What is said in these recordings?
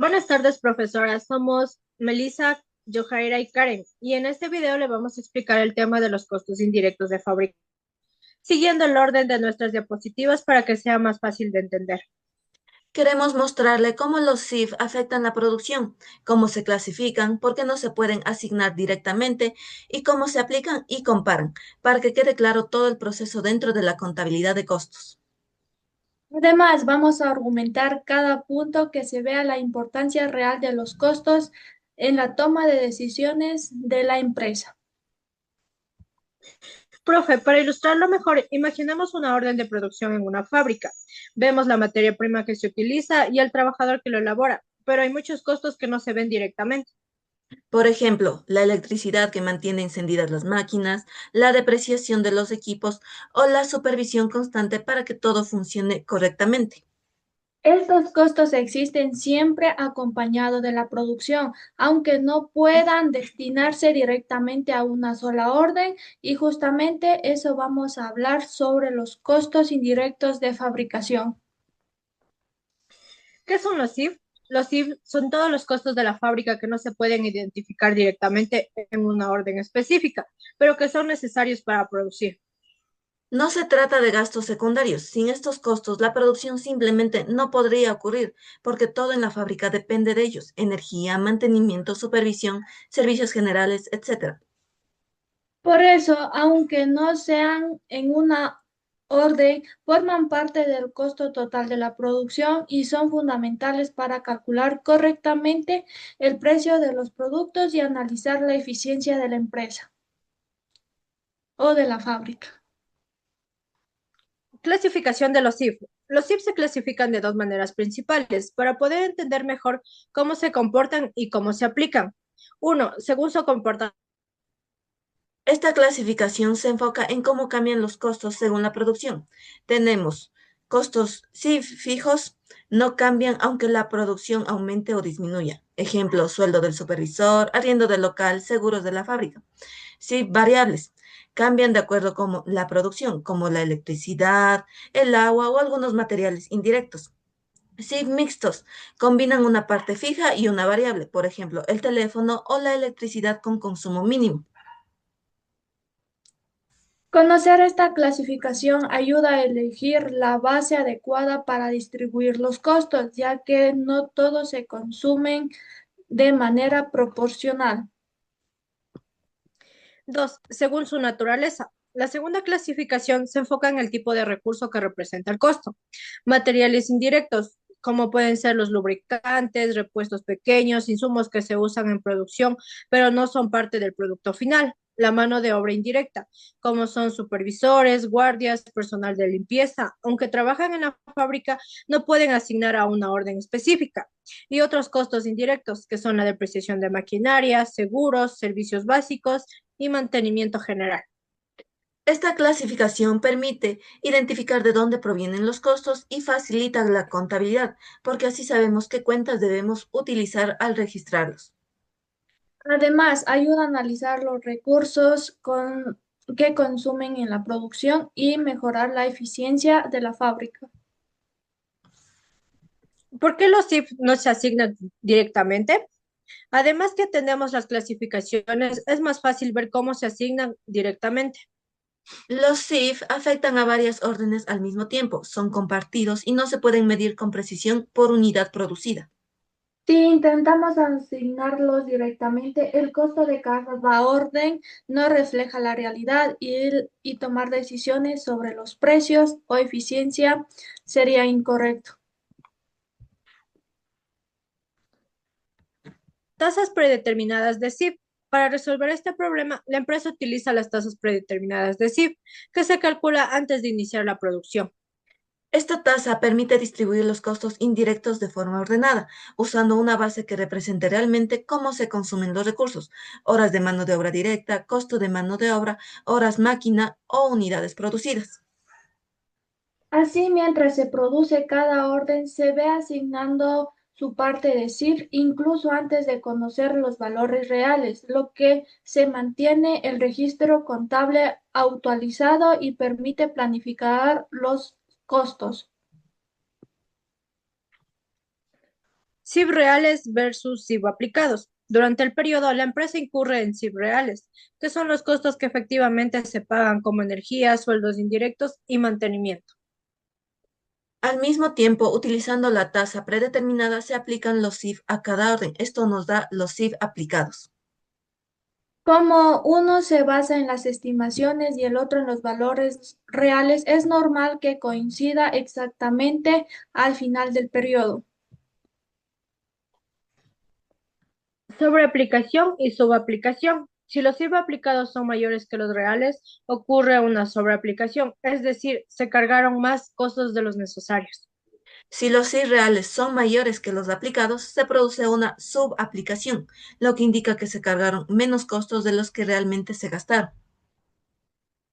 Buenas tardes, profesora. Somos Melissa, Johaira y Karen, y en este video le vamos a explicar el tema de los costos indirectos de fábrica, siguiendo el orden de nuestras diapositivas para que sea más fácil de entender. Queremos mostrarle cómo los SIF afectan la producción, cómo se clasifican, por qué no se pueden asignar directamente y cómo se aplican y comparan, para que quede claro todo el proceso dentro de la contabilidad de costos. Además, vamos a argumentar cada punto que se vea la importancia real de los costos en la toma de decisiones de la empresa. Profe, para ilustrarlo mejor, imaginemos una orden de producción en una fábrica. Vemos la materia prima que se utiliza y el trabajador que lo elabora, pero hay muchos costos que no se ven directamente. Por ejemplo, la electricidad que mantiene encendidas las máquinas, la depreciación de los equipos o la supervisión constante para que todo funcione correctamente. Estos costos existen siempre acompañado de la producción, aunque no puedan destinarse directamente a una sola orden, y justamente eso vamos a hablar sobre los costos indirectos de fabricación. ¿Qué son los CIF? Los CIF son todos los costos de la fábrica que no se pueden identificar directamente en una orden específica, pero que son necesarios para producir. No se trata de gastos secundarios. Sin estos costos, la producción simplemente no podría ocurrir, porque todo en la fábrica depende de ellos: energía, mantenimiento, supervisión, servicios generales, etc. Por eso, aunque no sean en una orden, forman parte del costo total de la producción y son fundamentales para calcular correctamente el precio de los productos y analizar la eficiencia de la empresa o de la fábrica. Clasificación de los CIF. Los CIF se clasifican de dos maneras principales para poder entender mejor cómo se comportan y cómo se aplican. Uno, según su comportamiento. Esta clasificación se enfoca en cómo cambian los costos según la producción. Tenemos costos sí fijos, no cambian aunque la producción aumente o disminuya. Ejemplo, sueldo del supervisor, arriendo del local, seguros de la fábrica. Sí, variables. Cambian de acuerdo con la producción, como la electricidad, el agua o algunos materiales indirectos. Sí, mixtos. Combinan una parte fija y una variable, por ejemplo, el teléfono o la electricidad con consumo mínimo. Conocer esta clasificación ayuda a elegir la base adecuada para distribuir los costos, ya que no todos se consumen de manera proporcional. Dos, según su naturaleza. La segunda clasificación se enfoca en el tipo de recurso que representa el costo. Materiales indirectos, como pueden ser los lubricantes, repuestos pequeños, insumos que se usan en producción, pero no son parte del producto final. La mano de obra indirecta, como son supervisores, guardias, personal de limpieza, aunque trabajan en la fábrica, no pueden asignar a una orden específica. Y otros costos indirectos, que son la depreciación de maquinaria, seguros, servicios básicos y mantenimiento general. Esta clasificación permite identificar de dónde provienen los costos y facilita la contabilidad, porque así sabemos qué cuentas debemos utilizar al registrarlos. Además, ayuda a analizar los recursos que consumen en la producción y mejorar la eficiencia de la fábrica. ¿Por qué los CIF no se asignan directamente? Además que tenemos las clasificaciones, es más fácil ver cómo se asignan directamente. Los SIF afectan a varias órdenes al mismo tiempo, son compartidos y no se pueden medir con precisión por unidad producida. Si intentamos asignarlos directamente, el costo de cada orden no refleja la realidad y tomar decisiones sobre los precios o eficiencia sería incorrecto. Tasas predeterminadas de CIF. Para resolver este problema, la empresa utiliza las tasas predeterminadas de CIF, que se calcula antes de iniciar la producción. Esta tasa permite distribuir los costos indirectos de forma ordenada, usando una base que represente realmente cómo se consumen los recursos: horas de mano de obra directa, costo de mano de obra, horas máquina o unidades producidas. Así, mientras se produce cada orden, se ve asignando su parte de CIF incluso antes de conocer los valores reales, lo que se mantiene el registro contable actualizado y permite planificar los costos. SIF reales versus SIF aplicados. Durante el periodo, la empresa incurre en SIF reales, que son los costos que efectivamente se pagan como energía, sueldos indirectos y mantenimiento. Al mismo tiempo, utilizando la tasa predeterminada, se aplican los SIF a cada orden. Esto nos da los SIF aplicados. Como uno se basa en las estimaciones y el otro en los valores reales, es normal que coincida exactamente al final del periodo. Sobreaplicación y subaplicación. Si los IVA aplicados son mayores que los reales, ocurre una sobreaplicación, es decir, se cargaron más costos de los necesarios. Si los SIF reales son mayores que los aplicados, se produce una subaplicación, lo que indica que se cargaron menos costos de los que realmente se gastaron.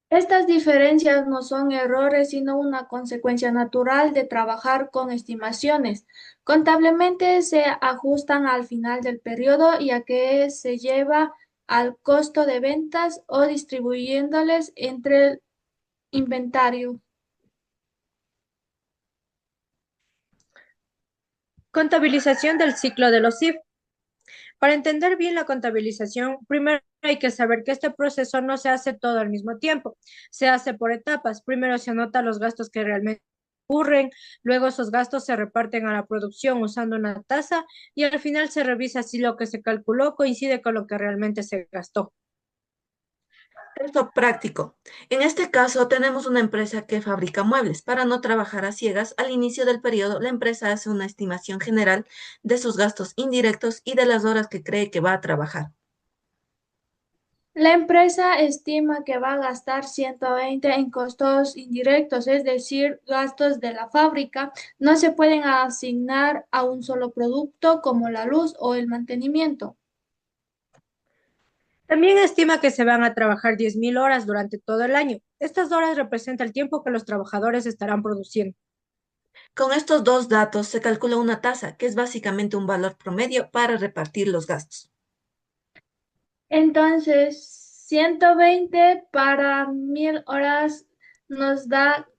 Estas diferencias no son errores, sino una consecuencia natural de trabajar con estimaciones. Contablemente se ajustan al final del periodo y a que se lleva al costo de ventas o distribuyéndoles entre el inventario. Contabilización del ciclo de los IF. Para entender bien la contabilización, primero hay que saber que este proceso no se hace todo al mismo tiempo, se hace por etapas. Primero se anotan los gastos que realmente ocurren, luego esos gastos se reparten a la producción usando una tasa y al final se revisa si lo que se calculó coincide con lo que realmente se gastó. Esto práctico. En este caso, tenemos una empresa que fabrica muebles. Para no trabajar a ciegas, al inicio del periodo, la empresa hace una estimación general de sus gastos indirectos y de las horas que cree que va a trabajar. La empresa estima que va a gastar 120 en costos indirectos, es decir, gastos de la fábrica. No se pueden asignar a un solo producto como la luz o el mantenimiento. También estima que se van a trabajar 10.000 horas durante todo el año. Estas horas representan el tiempo que los trabajadores estarán produciendo. Con estos dos datos se calcula una tasa, que es básicamente un valor promedio para repartir los gastos. Entonces, 120 para 1000 horas nos da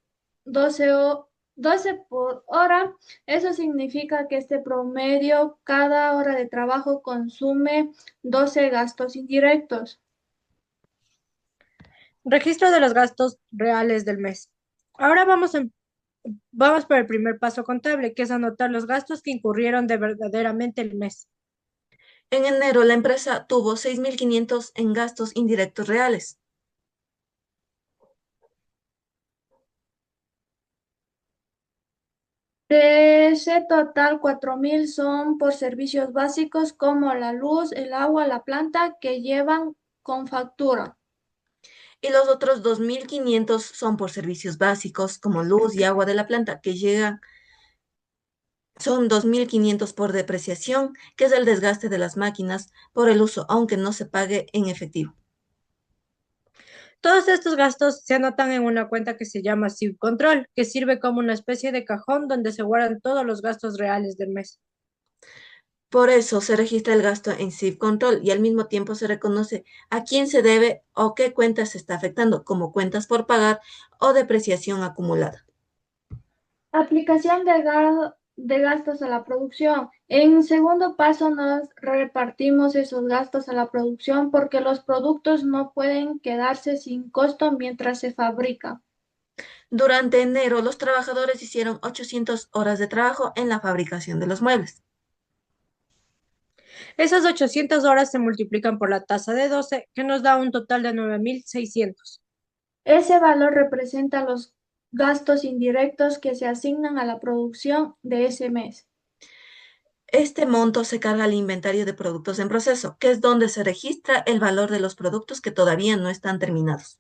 12 por hora. Eso significa que este promedio, cada hora de trabajo consume 12 gastos indirectos. Registro de los gastos reales del mes. Ahora vamos por el primer paso contable, que es anotar los gastos que incurrieron de verdaderamente el mes. En enero, la empresa tuvo 6.500 en gastos indirectos reales. De ese total, 4000 son por servicios básicos como la luz, el agua, la planta que llevan con factura. Y los otros 2.500 son por servicios básicos como luz y agua de la planta, que llegan, son 2.500 por depreciación, que es el desgaste de las máquinas por el uso, aunque no se pague en efectivo. Todos estos gastos se anotan en una cuenta que se llama SIV Control, que sirve como una especie de cajón donde se guardan todos los gastos reales del mes. Por eso se registra el gasto en SIF Control y al mismo tiempo se reconoce a quién se debe o qué cuentas se está afectando, como cuentas por pagar o depreciación acumulada. Aplicación de gastos a la producción. En segundo paso, nos repartimos esos gastos a la producción porque los productos no pueden quedarse sin costo mientras se fabrica. Durante enero, los trabajadores hicieron 800 horas de trabajo en la fabricación de los muebles. Esas 800 horas se multiplican por la tasa de 12, que nos da un total de 9.600. Ese valor representa los gastos indirectos que se asignan a la producción de ese mes. Este monto se carga al inventario de productos en proceso, que es donde se registra el valor de los productos que todavía no están terminados.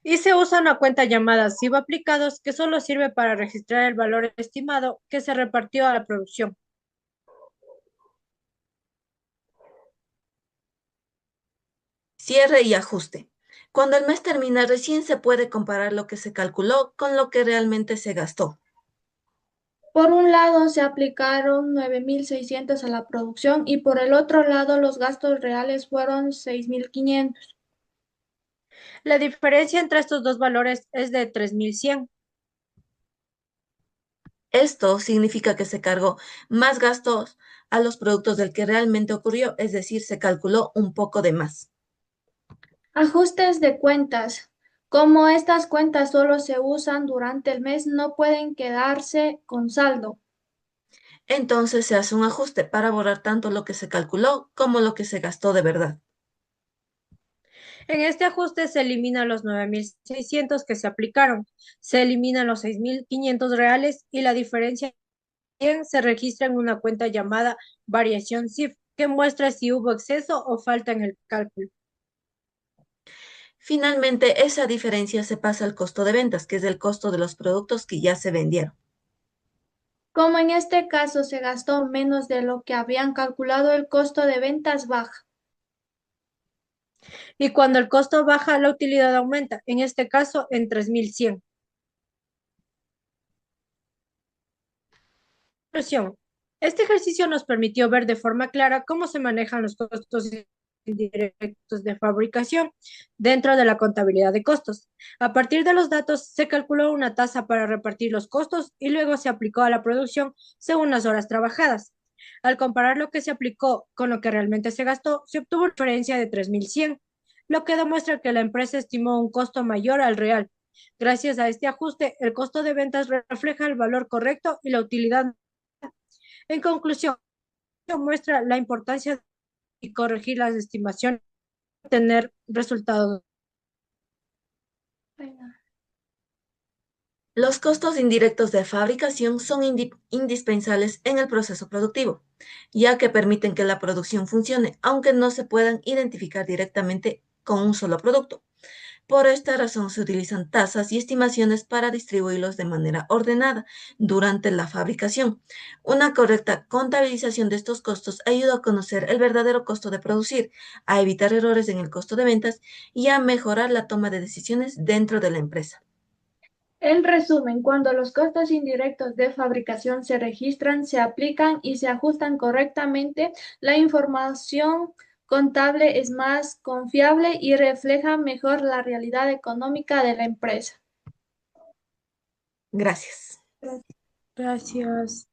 Y se usa una cuenta llamada SIV aplicados que solo sirve para registrar el valor estimado que se repartió a la producción. Cierre y ajuste. Cuando el mes termina, recién se puede comparar lo que se calculó con lo que realmente se gastó. Por un lado, se aplicaron 9600 a la producción y por el otro lado, los gastos reales fueron 6500. La diferencia entre estos dos valores es de 3.100. Esto significa que se cargó más gastos a los productos del que realmente ocurrió, es decir, se calculó un poco de más. Ajustes de cuentas. Como estas cuentas solo se usan durante el mes, no pueden quedarse con saldo. Entonces se hace un ajuste para borrar tanto lo que se calculó como lo que se gastó de verdad. En este ajuste se eliminan los 9.600 que se aplicaron, se eliminan los 6.500 reales y la diferencia se registra en una cuenta llamada variación CIF, que muestra si hubo exceso o falta en el cálculo. Finalmente, esa diferencia se pasa al costo de ventas, que es el costo de los productos que ya se vendieron. Como en este caso se gastó menos de lo que habían calculado, el costo de ventas baja. Y cuando el costo baja, la utilidad aumenta, en este caso en 3.100. Conclusión. Este ejercicio nos permitió ver de forma clara cómo se manejan los costos indirectos de fabricación dentro de la contabilidad de costos. A partir de los datos, se calculó una tasa para repartir los costos y luego se aplicó a la producción según las horas trabajadas. Al comparar lo que se aplicó con lo que realmente se gastó, se obtuvo una diferencia de 3.100, lo que demuestra que la empresa estimó un costo mayor al real. Gracias a este ajuste, el costo de ventas refleja el valor correcto y la utilidad. En conclusión, muestra la importancia de corregir las estimaciones para tener resultados. Los costos indirectos de fabricación son indispensables en el proceso productivo, ya que permiten que la producción funcione, aunque no se puedan identificar directamente con un solo producto. Por esta razón se utilizan tasas y estimaciones para distribuirlos de manera ordenada durante la fabricación. Una correcta contabilización de estos costos ayuda a conocer el verdadero costo de producir, a evitar errores en el costo de ventas y a mejorar la toma de decisiones dentro de la empresa. En resumen, cuando los costos indirectos de fabricación se registran, se aplican y se ajustan correctamente, la información contable es más confiable y refleja mejor la realidad económica de la empresa. Gracias. Gracias.